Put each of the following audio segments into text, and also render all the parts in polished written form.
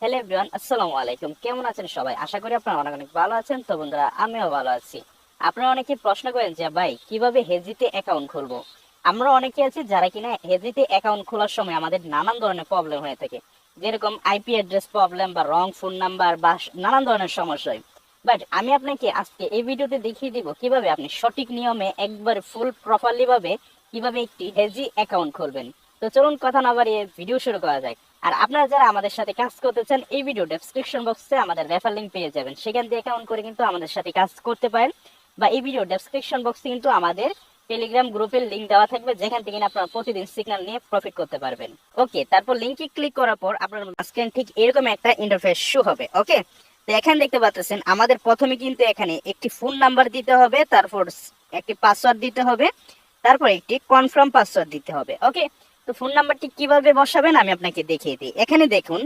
Hello everyone, আসসালামু আলাইকুম। কেমন আছেন সবাই? আশা করি আপনারা অনেক অনেক ভালো আছেন। তো বন্ধুরা, আমিও ভালো আছি। আপনারা অনেকে প্রশ্ন করেন যে ভাই কিভাবে হেজিতে অ্যাকাউন্ট খুলবো। আমরা অনেকে আছি যারা কিনা হেজিতে অ্যাকাউন্ট খোলার সময় আমাদের নানান ধরনের প্রবলেম হয়ে থাকে, যেরকম আইপি অ্যাড্রেস প্রবলেম বা রং ফোন নাম্বার বা নানান ধরনের সমস্যা হয়। বাট আমি আপনাকে আজকে এই ভিডিওতে দেখিয়ে দিব কিভাবে আপনি সঠিক নিয়মে একবার ফুল প্রপারলি ভাবে কিভাবে একটি হেজি অ্যাকাউন্ট খুলবেন। তো চলুন কথা না বাড়িয়ে ভিডিও শুরু করা যাক। আর আপনারা যারা আমাদের সাথে কাজ করতে চান, এই ভিডিও ডেসক্রিপশন বক্সে আমাদের রেফার লিংক পেয়ে যাবেন, সেখান থেকে অ্যাকাউন্ট করে কিন্তু আমাদের সাথে কাজ করতে পারেন। বা এই ভিডিও ডেসক্রিপশন বক্সে কিন্তু আমাদের টেলিগ্রাম গ্রুপের লিংক দেওয়া থাকবে, যেখান থেকে আপনারা প্রতিদিন সিগন্যাল নিয়ে প্রফিট করতে পারবেন। ওকে, তারপর লিংকে ক্লিক করার পর আপনার স্ক্রিন ঠিক এরকম একটা ইন্টারফেস শো হবে। ওকে, তো এখানে দেখতে পাচ্ছেন আমাদের প্রথমে কিন্তু এখানে একটি ফোন নাম্বার দিতে হবে, তারপর একটি পাসওয়ার্ড দিতে হবে, তারপর একটি কনফার্ম পাসওয়ার্ড দিতে হবে। ওকে, তো ফোন নাম্বারটি কিভাবে বসাবেন আমি আপনাকে দেখিয়ে দিই। এখানে দেখুন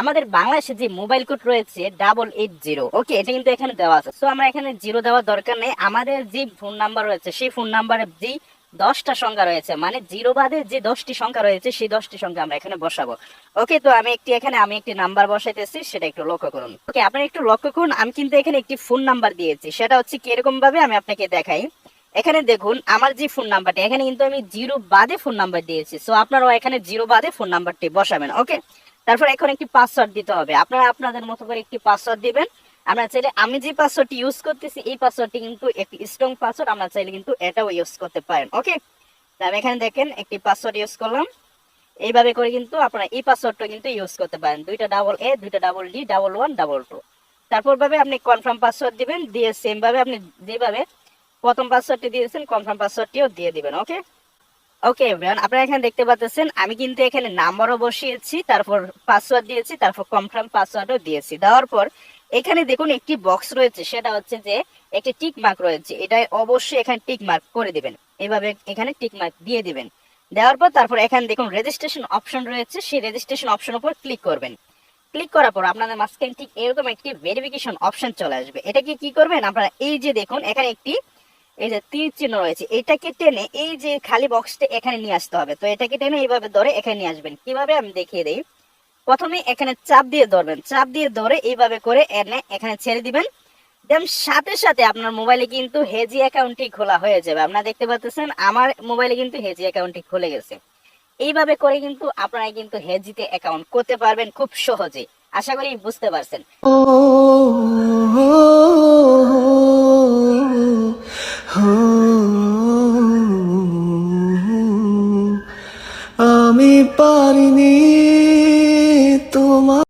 আমাদের বাংলাদেশে যে মোবাইল কোড রয়েছে 880। ওকে, এটা কিন্তু এখানে দেওয়া আছে। সো আমরা এখানে জিরো দেওয়ার দরকার নেই। আমাদের যে ফোন নাম্বার রয়েছে সেই ফোন নাম্বারে যে 10টা সংখ্যা রয়েছে, মানে জিরো বাদে যে 10টি সংখ্যা রয়েছে সেই 10টি সংখ্যা আমরা এখানে বসাবো। ওকে, তো আমি একটি নাম্বার বসাইতেছি, সেটা একটু লক্ষ্য করুন। ওকে, আপনারা একটু লক্ষ্য করুন, আমি কিন্তু এখানে একটি ফোন নাম্বার দিয়েছি। সেটা হচ্ছে কিরকম ভাবে আমি আপনাকে দেখাই। এখানে দেখুন আমার যে ফোন নাম্বারটা, এখানে কিন্তু আমি জিরো বাদে ফোন নাম্বার দিয়েছি। সো আপনারাও এখানে জিরো বাদে ফোন নাম্বারটি বসাবেন। ওকে, তারপর এখন একটি পাসওয়ার্ড দিতে হবে। আপনারা আপনাদের মতো করে একটি পাসওয়ার্ড দিবেন। আমরা চাইলে আমি যে পাসওয়ার্ডটি ইউজ করতেছি এই পাসওয়ার্ডটি কিন্তু একটি স্ট্রং পাসওয়ার্ড, আমরা চাইলে কিন্তু এটাও ইউজ করতে পারেন। ওকে, আমি এখানে দেখেন একটি পাসওয়ার্ড ইউজ করলাম। এইভাবে করে কিন্তু আপনারা এই পাসওয়ার্ডটা কিন্তু ইউজ করতে পারেন, 2টা ডাবল এ 2টা ডাবল ডি 11 2। তারপর ভাবে আপনি কনফার্ম পাসওয়ার্ড দিবেন, দিয়ে সেম ভাবে আপনি যেভাবে প্রথম পাসওয়ার্ডটি দিয়েছেন কনফার্ম পাসওয়ার্ডটিও দিয়ে দিবেন। ওকে ওকে এভরিওয়ান, আপনারা এখানে দেখতে পাচ্ছেন আমি কিন্তু এখানে নাম্বারও বসিয়েছি, তারপর পাসওয়ার্ড দিয়েছি, তারপর কনফার্ম পাসওয়ার্ডও দিয়েছি। দেওয়ার পর এখানে দেখুন একটি বক্স রয়েছে, সেটা হচ্ছে যে একটি টিক মার্ক রয়েছে, এটা অবশ্যই এখানে টিক মার্ক করে দিবেন। এভাবে এখানে টিক মার্ক দিয়ে দিবেন। দেওয়ার পর তারপর এখানে দেখুন রেজিস্ট্রেশন অপশন রয়েছে, সেই রেজিস্ট্রেশন অপশন উপর ক্লিক করবেন। ক্লিক করার পর আপনাদের মাঝখানে ঠিক এরকম একটি ভেরিফিকেশন অপশন চলে আসবে। এটাকে কি করবেন আপনারা, এই যে দেখুন এখানে একটি এই যে তীর চিহ্ন রয়েছে, এটাকে টেনে এই যে খালি বক্সটা এখানে নিয়ে আসতে হবে। তো এটাকে টেনে এইভাবে ধরে এখানে নিয়ে আসবেন। কিভাবে আমি দেখিয়ে দিই। প্রথমে এখানে চাপ দিয়ে ধরবেন, চাপ দিয়ে ধরে এইভাবে করে এনে এখানে ছেড়ে দিবেন। দেন সাথে সাথে আপনার মোবাইলে কিন্তু হেজি অ্যাকাউন্টটি খোলা হয়ে যাবে। আপনারা দেখতে পাচ্ছেন আমার মোবাইলে কিন্তু হেজি অ্যাকাউন্টটি খুলে গেছে। এইভাবে করে কিন্তু আপনারা কিন্তু হেজিতে অ্যাকাউন্ট করতে পারবেন খুব সহজে। আশা করি বুঝতে পারছেন। আমি পারিনি তোমার